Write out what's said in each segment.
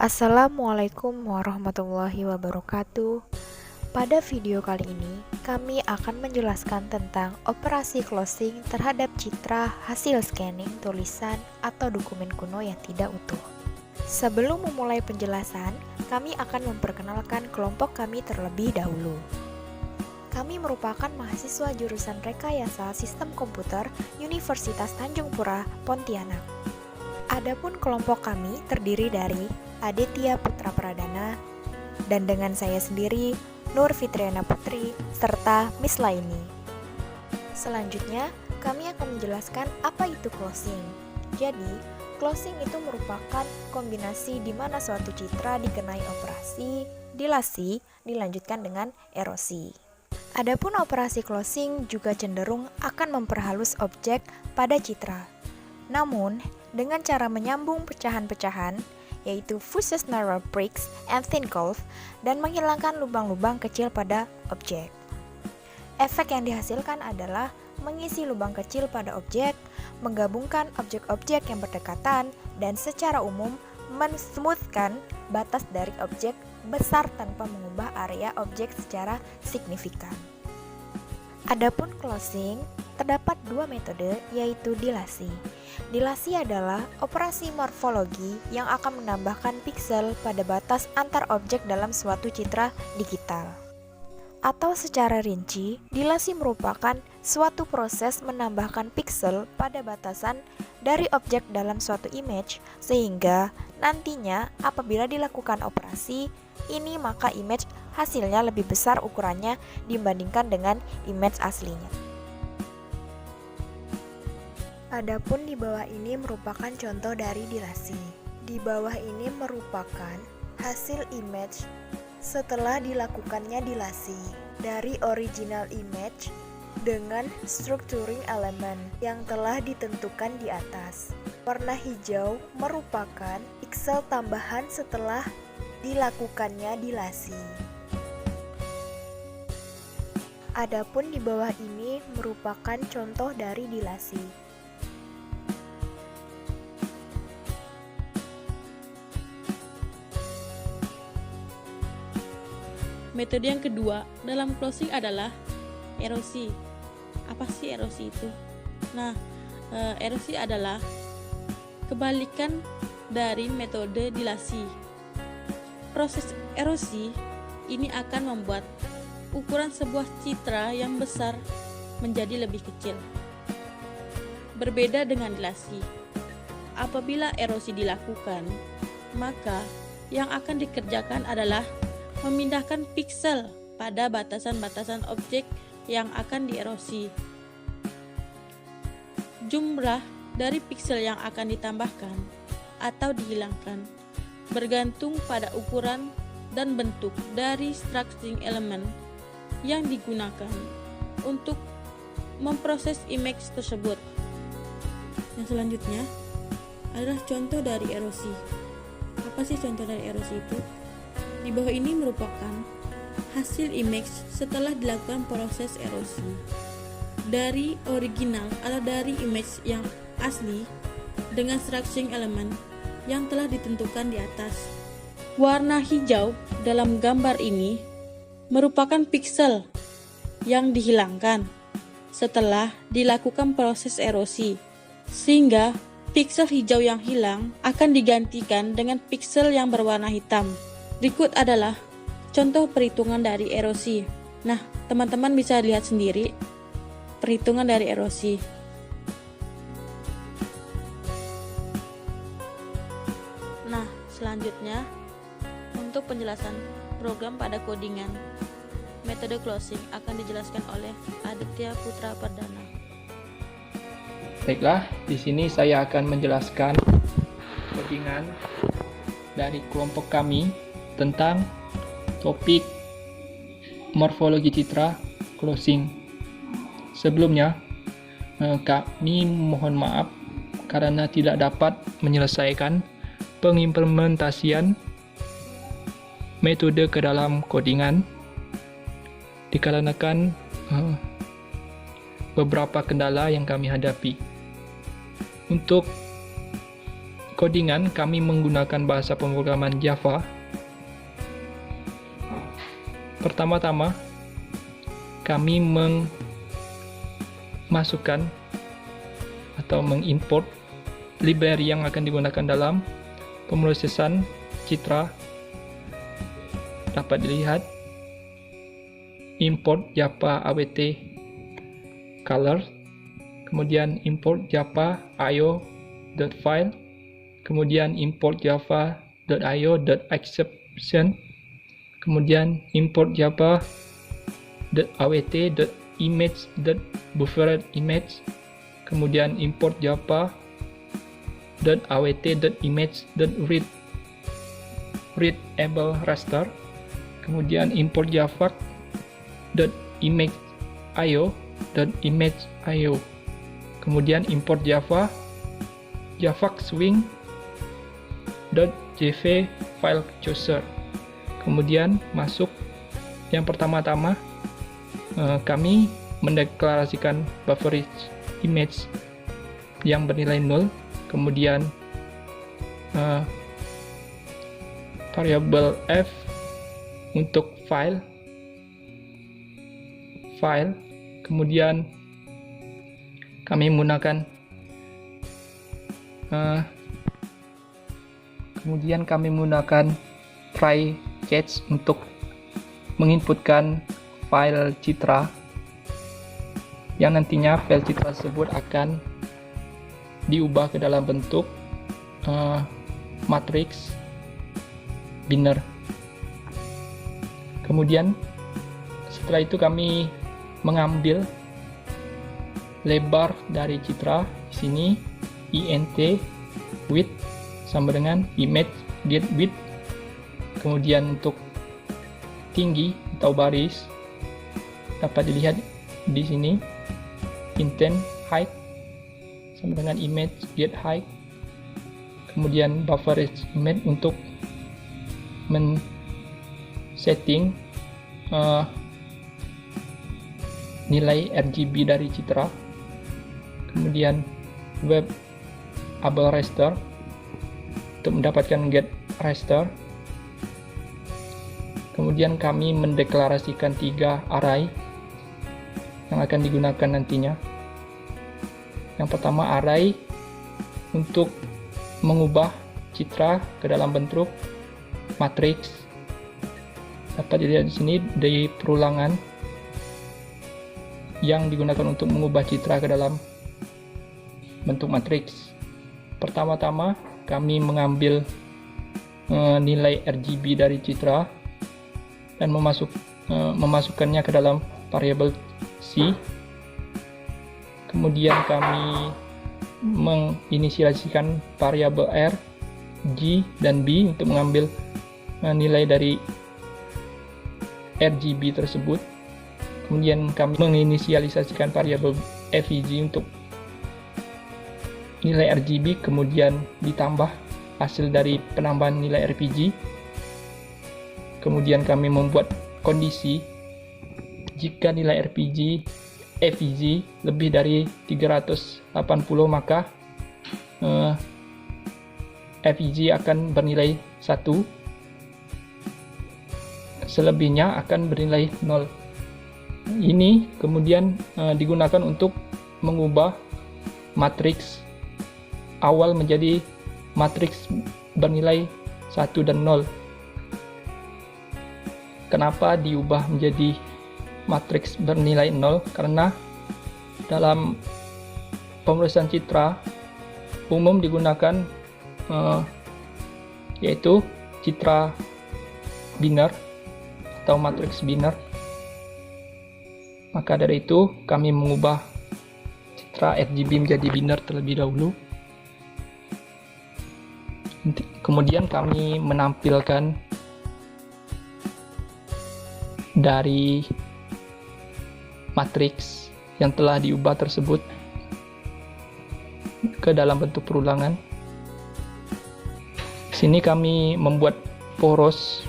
Assalamualaikum warahmatullahi wabarakatuh. Pada video kali ini, kami akan menjelaskan tentang operasi closing terhadap citra hasil scanning tulisan atau dokumen kuno yang tidak utuh. Sebelum memulai penjelasan, kami akan memperkenalkan kelompok kami terlebih dahulu. Kami merupakan mahasiswa jurusan Rekayasa Sistem Komputer Universitas Tanjung Pura, Pontianak. Adapun kelompok kami terdiri dari Aditya Putra Pradana, dan dengan saya sendiri, Nur Fitriana Putri, serta Miss Laini. Selanjutnya, kami akan menjelaskan apa itu closing. Jadi, closing itu merupakan kombinasi di mana suatu citra dikenai operasi, dilasi, dilanjutkan dengan erosi. Adapun operasi closing juga cenderung akan memperhalus objek pada citra. Namun, dengan cara menyambung pecahan-pecahan, yaitu fuses narrow breaks and thin curve, dan menghilangkan lubang-lubang kecil pada objek. Efek yang dihasilkan adalah mengisi lubang kecil pada objek, menggabungkan objek-objek yang berdekatan, dan secara umum mensmoothkan batas dari objek besar tanpa mengubah area objek secara signifikan. Adapun closing, terdapat dua metode, yaitu dilasi. Dilasi adalah operasi morfologi yang akan menambahkan piksel pada batas antar objek dalam suatu citra digital. Atau secara rinci, dilasi merupakan suatu proses menambahkan piksel pada batasan dari objek dalam suatu image, sehingga nantinya apabila dilakukan operasi ini, maka image hasilnya lebih besar ukurannya dibandingkan dengan image aslinya. Adapun di bawah ini merupakan contoh dari dilasi. Di bawah ini merupakan hasil image setelah dilakukannya dilasi dari original image dengan structuring element yang telah ditentukan di atas. Warna hijau merupakan piksel tambahan setelah dilakukannya dilasi. Adapun di bawah ini merupakan contoh dari dilasi. Metode yang kedua dalam closing adalah erosi. Apa sih erosi itu? Nah, erosi adalah kebalikan dari metode dilasi. Proses erosi ini akan membuat ukuran sebuah citra yang besar menjadi lebih kecil. Berbeda dengan dilasi. Apabila erosi dilakukan, maka yang akan dikerjakan adalah memindahkan piksel pada batasan-batasan objek yang akan dierosi. Jumlah dari piksel yang akan ditambahkan atau dihilangkan bergantung pada ukuran dan bentuk dari structuring element yang digunakan untuk memproses image tersebut. Yang selanjutnya adalah contoh dari erosi. Apa sih contoh dari erosi itu? Di bawah ini merupakan hasil image setelah dilakukan proses erosi dari original atau dari image yang asli dengan structuring element yang telah ditentukan di atas. Warna hijau dalam gambar ini merupakan piksel yang dihilangkan setelah dilakukan proses erosi, sehingga piksel hijau yang hilang akan digantikan dengan piksel yang berwarna hitam. Berikut adalah contoh perhitungan dari erosi. Nah, teman-teman bisa lihat sendiri perhitungan dari erosi. Nah, selanjutnya untuk penjelasan program pada codingan, metode closing akan dijelaskan oleh Aditya Putra Pradana. Baiklah, di sini saya akan menjelaskan codingan dari kelompok kami tentang topik morfologi citra closing. Sebelumnya, kami mohon maaf karena tidak dapat menyelesaikan pengimplementasian metode ke dalam codingan dikarenakan beberapa kendala yang kami hadapi. Untuk codingan kami menggunakan bahasa pemrograman Java. Pertama-tama, kami memasukkan atau mengimport library yang akan digunakan dalam pemrosesan citra. Dapat dilihat import Java awt color, kemudian import Java io.file, kemudian import java.io.exception, kemudian import java.awt.image.bufferedImage, kemudian import java.awt.image.readable raster, kemudian import java.image.io.image.io, kemudian import javaswing.jv file chooser. Kemudian masuk yang pertama-tama, kami mendeklarasikan buffer image yang bernilai 0, kemudian variabel f untuk file, kemudian kami menggunakan try catch untuk menginputkan file citra, yang nantinya file citra tersebut akan diubah ke dalam bentuk matriks binary. Kemudian setelah itu kami mengambil lebar dari citra. Di sini int width sama dengan image get width. Kemudian untuk tinggi atau baris dapat dilihat di sini intent height sama dengan image get height. Kemudian buffer image untuk setting nilai RGB dari citra. Kemudian web able raster untuk mendapatkan get raster. Kemudian kami mendeklarasikan 3 array yang akan digunakan nantinya. Yang pertama, array untuk mengubah citra ke dalam bentuk matriks. Dapat dilihat di sini di perulangan yang digunakan untuk mengubah citra ke dalam bentuk matriks. Pertama-tama kami mengambil nilai RGB dari citra dan memasukkannya ke dalam variabel C. Kemudian kami menginisialisasikan variabel R, G, dan B untuk mengambil nilai dari RGB tersebut. Kemudian kami menginisialisasikan variabel FEG untuk nilai RGB, kemudian ditambah hasil dari penambahan nilai RPG. Kemudian kami membuat kondisi jika nilai FEG lebih dari 380, maka FEG akan bernilai 1, selebihnya akan bernilai 0. Ini kemudian digunakan untuk mengubah matriks awal menjadi matriks bernilai 1 dan 0. Kenapa diubah menjadi matriks bernilai 0? Karena dalam pemrosesan citra umum digunakan yaitu citra binary atau matriks binary. Maka dari itu kami mengubah citra RGB menjadi binary terlebih dahulu. Kemudian kami menampilkan dari matriks yang telah diubah tersebut ke dalam bentuk perulangan. Di sini kami membuat poros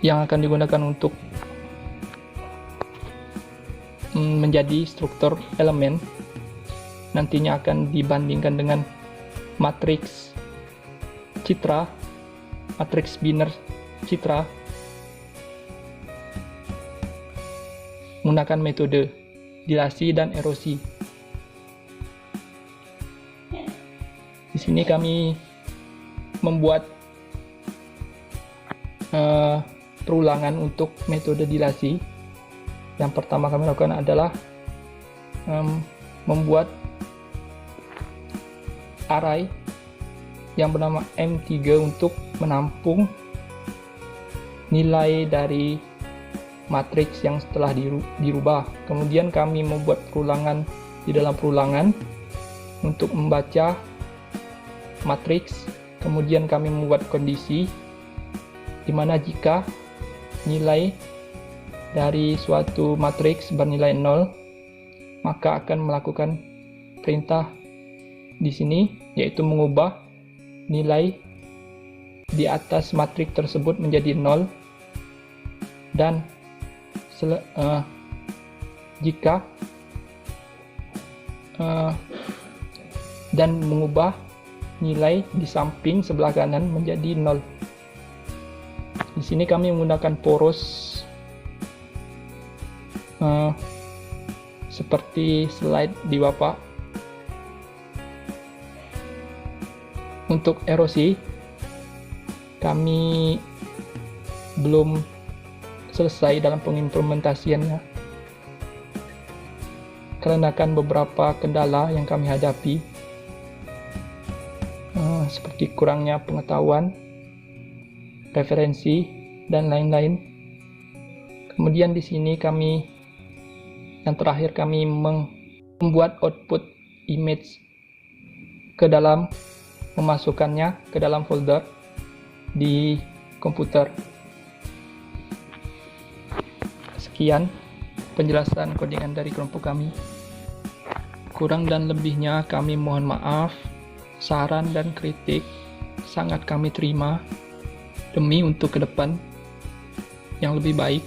yang akan digunakan untuk menjadi struktur elemen. Nantinya akan dibandingkan dengan matriks citra, matriks biner citra menggunakan metode dilasi dan erosi. Di sini kami membuat perulangan untuk metode dilasi. Yang pertama kami lakukan adalah membuat array yang bernama M3 untuk menampung nilai dari matriks yang setelah dirubah. Kemudian kami membuat perulangan di dalam perulangan untuk membaca matriks. Kemudian kami membuat kondisi di mana jika nilai dari suatu matriks bernilai 0, maka akan melakukan perintah di sini, yaitu mengubah nilai di atas matriks tersebut menjadi 0, dan jika dan mengubah nilai di samping sebelah kanan menjadi 0. Di sini kami menggunakan poros seperti slide di Bapak. Untuk erosi, kami belum selesai dalam pengimplementasiannya karena beberapa kendala yang kami hadapi, seperti kurangnya pengetahuan, referensi, dan lain-lain. Kemudian di sini yang terakhir kami membuat output image memasukkannya ke dalam folder di komputer. Sekian penjelasan codingan dari kelompok kami. Kurang dan lebihnya kami mohon maaf. Saran dan kritik sangat kami terima demi untuk ke depan yang lebih baik.